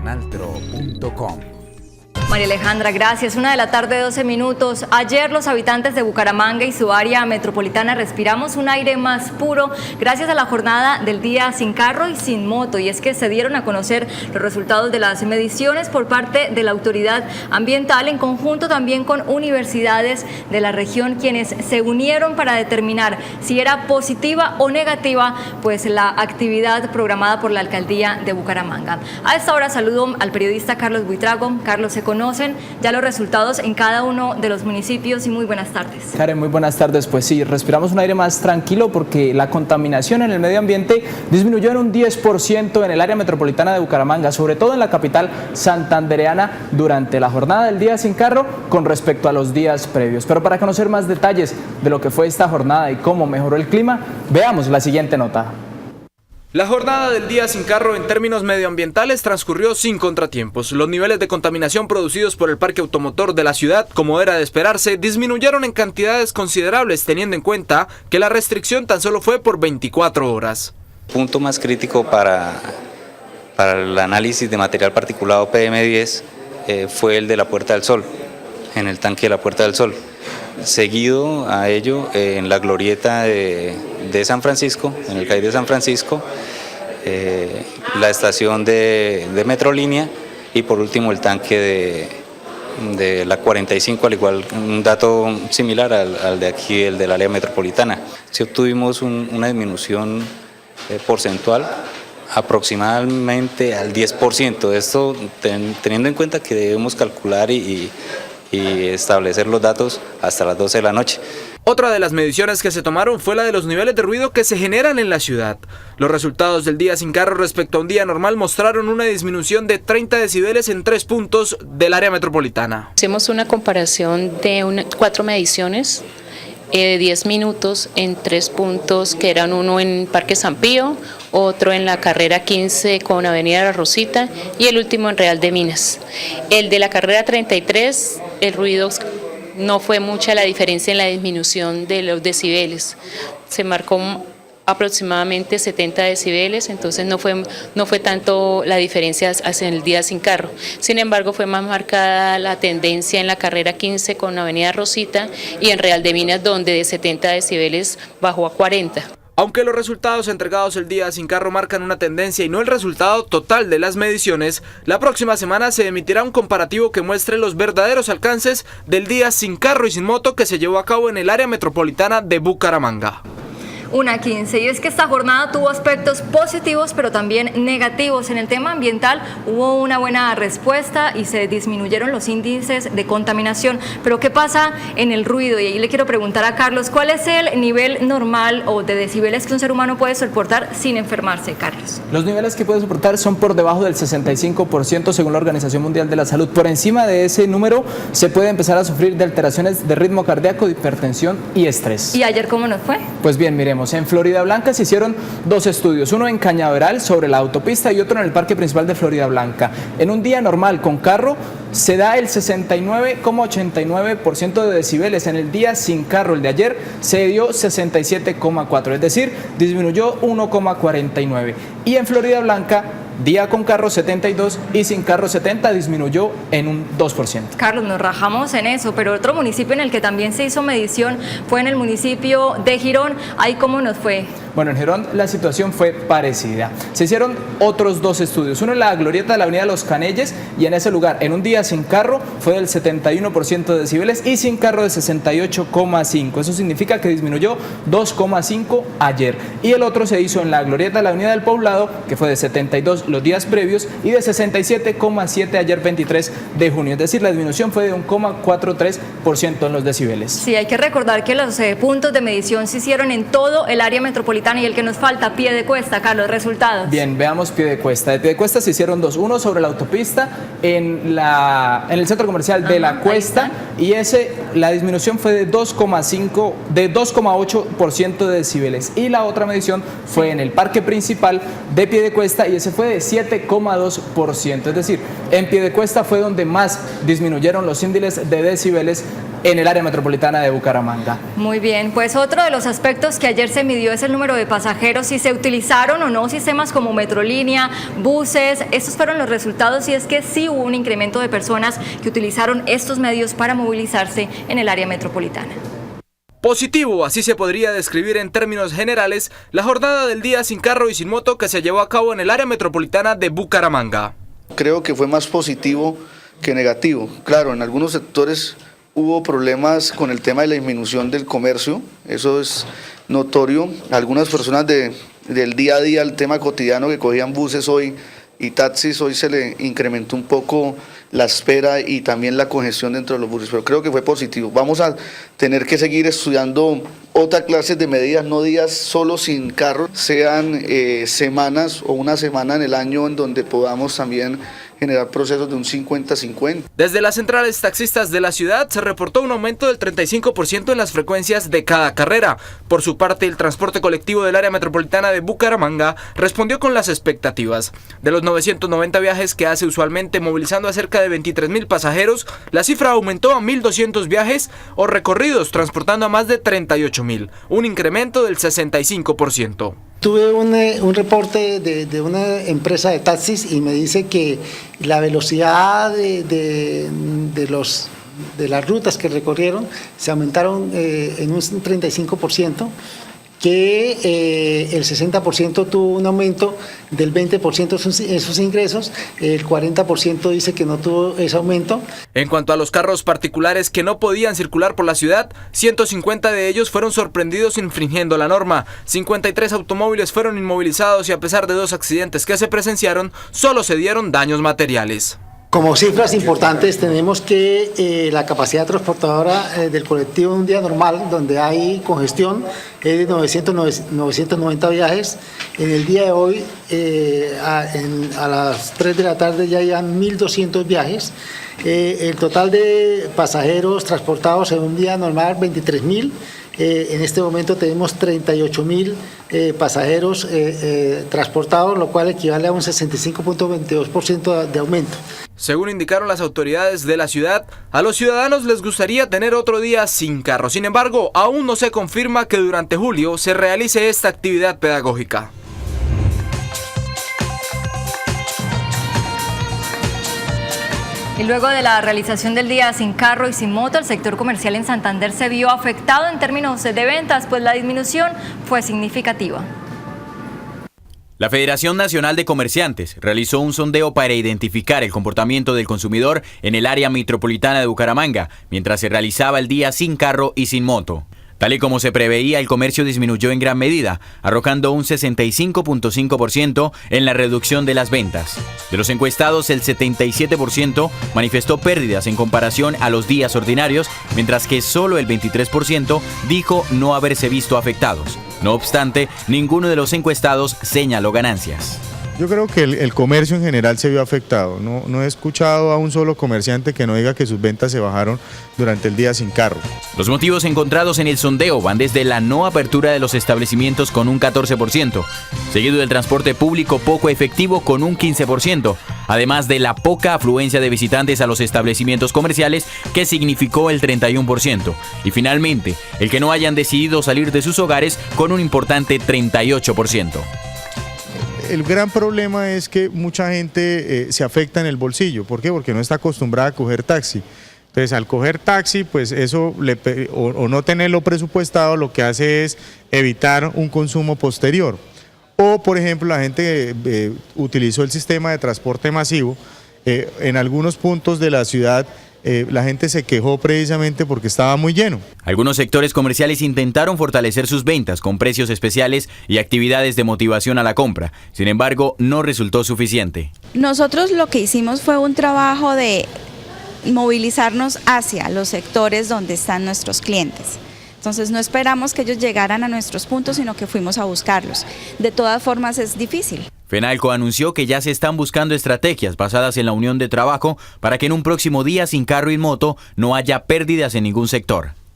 canaltro.com. María Alejandra, gracias. 1:12 p.m. Ayer los habitantes de Bucaramanga y su área metropolitana respiramos un aire más puro gracias a la jornada del día sin carro y sin moto. Y es que se dieron a conocer los resultados de las mediciones por parte de la autoridad ambiental en conjunto también con universidades de la región, quienes se unieron para determinar si era positiva o negativa pues la actividad programada por la alcaldía de Bucaramanga. A esta hora saludo al periodista Carlos Buitrago. Carlos, se conocen ya los resultados en cada uno de los municipios y muy buenas tardes. Karen, muy buenas tardes. Pues sí, respiramos un aire más tranquilo porque la contaminación en el medio ambiente disminuyó en un 10% en el área metropolitana de Bucaramanga, sobre todo en la capital santandereana durante la jornada del día sin carro con respecto a los días previos. Pero para conocer más detalles de lo que fue esta jornada y cómo mejoró el clima, veamos la siguiente nota. La jornada del día sin carro en términos medioambientales transcurrió sin contratiempos. Los niveles de contaminación producidos por el parque automotor de la ciudad, como era de esperarse, disminuyeron en cantidades considerables, teniendo en cuenta que la restricción tan solo fue por 24 horas. El punto más crítico para el análisis de material particulado PM10 fue el de la Puerta del Sol, en el tanque de la Puerta del Sol. Seguido a ello, en la glorieta de San Francisco, en el CAI de San Francisco, la estación de Metrolínea y por último el tanque de la 45, al igual un dato similar al de aquí, el del área metropolitana. Si obtuvimos una disminución porcentual aproximadamente al 10%, esto teniendo en cuenta que debemos calcular y establecer los datos hasta las 12 de la noche. Otra de las mediciones que se tomaron fue la de los niveles de ruido que se generan en la ciudad. Los resultados del día sin carro respecto a un día normal mostraron una disminución de 30 decibeles en 3 puntos del área metropolitana. Hicimos una comparación de 4 mediciones de 10 minutos en 3 puntos, que eran uno en Parque San Pío, otro en la carrera 15 con Avenida La Rosita y el último en Real de Minas. El de la carrera 33, el ruido no fue mucha la diferencia en la disminución de los decibeles. Se marcó aproximadamente 70 decibeles, entonces no fue tanto la diferencia hacia el día sin carro. Sin embargo, fue más marcada la tendencia en la carrera 15 con Avenida Rosita y en Real de Minas, donde de 70 decibeles bajó a 40. Aunque los resultados entregados el día sin carro marcan una tendencia y no el resultado total de las mediciones, la próxima semana se emitirá un comparativo que muestre los verdaderos alcances del día sin carro y sin moto que se llevó a cabo en el área metropolitana de Bucaramanga. 1:15, y es que esta jornada tuvo aspectos positivos pero también negativos. En el tema ambiental hubo una buena respuesta y se disminuyeron los índices de contaminación, pero ¿qué pasa en el ruido? Y ahí le quiero preguntar a Carlos, ¿cuál es el nivel normal o de decibeles que un ser humano puede soportar sin enfermarse, Carlos? Los niveles que puede soportar son por debajo del 65% según la Organización Mundial de la Salud. Por encima de ese número se puede empezar a sufrir de alteraciones de ritmo cardíaco, de hipertensión y estrés. ¿Y ayer cómo nos fue? Pues bien, miremos. En Florida Blanca se hicieron 2 estudios, uno en Cañaveral sobre la autopista y otro en el parque principal de Florida Blanca. En un día normal con carro se da el 69,89% de decibeles. En el día sin carro, el de ayer, se dio 67,4, es decir, disminuyó 1,49. Y en Florida Blanca, día con carro 72 y sin carro 70, disminuyó en un 2%. Carlos, nos rajamos en eso, pero otro municipio en el que también se hizo medición fue en el municipio de Girón. ¿Ahí cómo nos fue? Bueno, en Girón la situación fue parecida. Se hicieron otros 2 estudios, uno en la glorieta de la avenida Los Canelles, y en ese lugar, en un día sin carro, fue del 71% de decibeles y sin carro de 68,5. Eso significa que disminuyó 2,5 ayer. Y el otro se hizo en la glorieta de la avenida del Poblado, que fue de 72 los días previos y de 67,7 ayer 23 de junio. Es decir, la disminución fue de 1,43% en los decibeles. Sí, hay que recordar que los puntos de medición se hicieron en todo el área metropolitana y el que nos falta, Piedecuesta. Carlos, resultados. Bien, veamos Piedecuesta. De Piedecuesta se hicieron 2, uno sobre la autopista en el centro comercial de La Cuesta, y la disminución fue de 2,8% de decibeles, y la otra medición fue en el parque principal de Piedecuesta y ese fue de 7,2%. Es decir, en Piedecuesta fue donde más disminuyeron los índices de decibeles en el área metropolitana de Bucaramanga. Muy bien, pues otro de los aspectos que ayer se midió es el número de pasajeros, si se utilizaron o no sistemas como Metrolínea, buses. Estos fueron los resultados y es que sí hubo un incremento de personas que utilizaron estos medios para movilizarse en el área metropolitana. Positivo, así se podría describir en términos generales la jornada del día sin carro y sin moto que se llevó a cabo en el área metropolitana de Bucaramanga. Creo que fue más positivo que negativo. Claro, en algunos sectores hubo problemas con el tema de la disminución del comercio, eso es notorio. Algunas personas del día a día, el tema cotidiano que cogían buses hoy y taxis, hoy se le incrementó un poco la espera y también la congestión dentro de los buses, pero creo que fue positivo. Vamos a tener que seguir estudiando otras clases de medidas, no días solo sin carro, sean semanas o una semana en el año en donde podamos también generar procesos de un 50-50. Desde las centrales taxistas de la ciudad se reportó un aumento del 35% en las frecuencias de cada carrera. Por su parte, el transporte colectivo del área metropolitana de Bucaramanga respondió con las expectativas. De los 990 viajes que hace usualmente movilizando a cerca de 23.000 pasajeros, la cifra aumentó a 1.200 viajes o recorridos transportando a más de 38.000, un incremento del 65%. Tuve un reporte de una empresa de taxis y me dice que la velocidad de las rutas que recorrieron se aumentaron en un 35%, que el 60% tuvo un aumento del 20% en sus ingresos, el 40% dice que no tuvo ese aumento. En cuanto a los carros particulares que no podían circular por la ciudad, 150 de ellos fueron sorprendidos infringiendo la norma, 53 automóviles fueron inmovilizados y a pesar de 2 accidentes que se presenciaron, solo se dieron daños materiales. Como cifras importantes tenemos que la capacidad transportadora del colectivo en un día normal, donde hay congestión, es de 990 viajes. En el día de hoy, a las 3 de la tarde ya hay 1.200 viajes. El total de pasajeros transportados en un día normal, 23.000. En este momento tenemos 38.000 pasajeros transportados, lo cual equivale a un 65.22% de aumento. Según indicaron las autoridades de la ciudad, a los ciudadanos les gustaría tener otro día sin carro. Sin embargo, aún no se confirma que durante julio se realice esta actividad pedagógica. Y luego de la realización del día sin carro y sin moto, el sector comercial en Santander se vio afectado en términos de ventas, pues la disminución fue significativa. La Federación Nacional de Comerciantes realizó un sondeo para identificar el comportamiento del consumidor en el área metropolitana de Bucaramanga, mientras se realizaba el día sin carro y sin moto. Tal y como se preveía, el comercio disminuyó en gran medida, arrojando un 65.5% en la reducción de las ventas. De los encuestados, el 77% manifestó pérdidas en comparación a los días ordinarios, mientras que solo el 23% dijo no haberse visto afectados. No obstante, ninguno de los encuestados señaló ganancias. Yo creo que el comercio en general se vio afectado. No he escuchado a un solo comerciante que no diga que sus ventas se bajaron durante el día sin carro. Los motivos encontrados en el sondeo van desde la no apertura de los establecimientos con un 14%, seguido del transporte público poco efectivo con un 15%, además de la poca afluencia de visitantes a los establecimientos comerciales que significó el 31%, y finalmente el que no hayan decidido salir de sus hogares con un importante 38%. El gran problema es que mucha gente se afecta en el bolsillo. ¿Por qué? Porque no está acostumbrada a coger taxi. Entonces, al coger taxi, pues eso o no tenerlo presupuestado, lo que hace es evitar un consumo posterior. O, por ejemplo, la gente utilizó el sistema de transporte masivo. En algunos puntos de la ciudad, la gente se quejó precisamente porque estaba muy lleno. Algunos sectores comerciales intentaron fortalecer sus ventas con precios especiales y actividades de motivación a la compra. Sin embargo, no resultó suficiente. Nosotros lo que hicimos fue un trabajo de movilizarnos hacia los sectores donde están nuestros clientes. Entonces no esperamos que ellos llegaran a nuestros puntos, sino que fuimos a buscarlos. De todas formas es difícil. Fenalco anunció que ya se están buscando estrategias basadas en la unión de trabajo para que en un próximo día sin carro y moto no haya pérdidas en ningún sector.